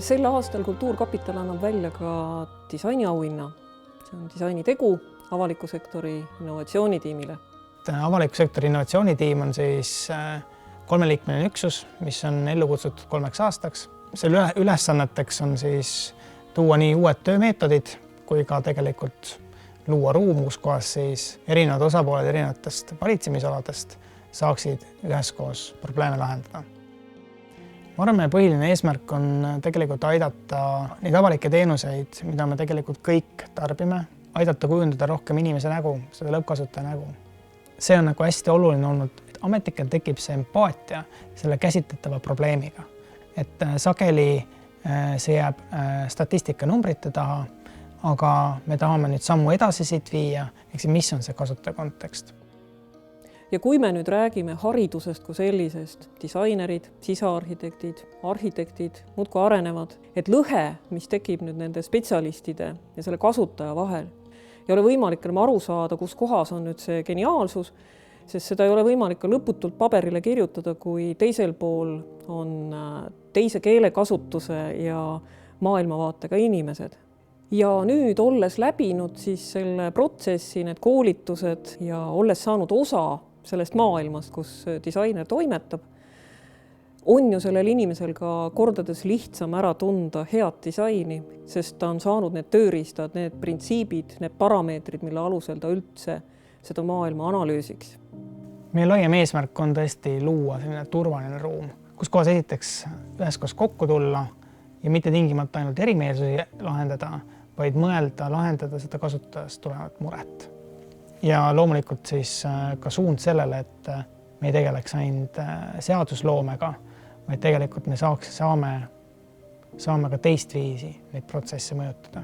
Sel aastal Kultuurkapital annab välja ka disainiauhinna. See on disainitegu avaliku sektori innovatsioonitiimile. Avaliku sektori innovatsioonitiim on siis kolmeliikmeline üksus, mis on ellu kutsutud 3 aastaks. Selle ülesanneteks on siis tuua nii uued töömeetodid kui ka tegelikult luua ruum, kus kohas siis erinevad osapooled erinevatest valitsemisaladest saaksid üheskoos probleeme lahendada. Ma arvan, meie põhiline eesmärk on tegelikult aidata neid avalikke teenuseid, mida me tegelikult kõik tarbime, aidata kujundada rohkem inimese nägu, seda lõppkasutaja nägu. See on nagu hästi oluline olnud, et ametnikel tekib see empaatia selle käsitletava probleemiga. Et sageli see jääb statistika numbrite taha, aga me tahame nüüd sammu edasi siit viia, ehk mis on see kasutaja kontekst. Ja kui me nüüd räägime haridusest kui sellisest, disainerid, sisearhitektid, arhitektid muudkui arenevad, et lõhe, mis tekib nüüd nende spetsialistide ja selle kasutaja vahel, ei ole võimalik enam aru saada, kus kohas on nüüd see geniaalsus, sest seda ei ole võimalik ka lõputult paberile kirjutada, kui teisel pool on teise keelekasutuse ja maailmavaatega inimesed. Ja nüüd olles läbinud siis selle protsessi, need koolitused ja olles saanud osa sellest maailmast, kus disainer toimetab, on ju sellel inimesel ka kordades lihtsam ära tunda head disaini, sest ta on saanud need tööriistad, need printsiibid, need parameetrid, mille alusel ta üldse seda maailma analüüsiks. Meie laiem eesmärk on tõesti luua selline turvaline ruum, kus kohas esiteks üheskoos kokku tulla ja mitte tingimata ainult erimeelsusi lahendada, vaid mõelda, lahendada seda kasutajast tulevat muret. Ja loomulikult siis ka suund sellele, et me ei tegeleks ainult seadusloomega, vaid tegelikult me saame ka teist viisi neid protsesse mõjutada.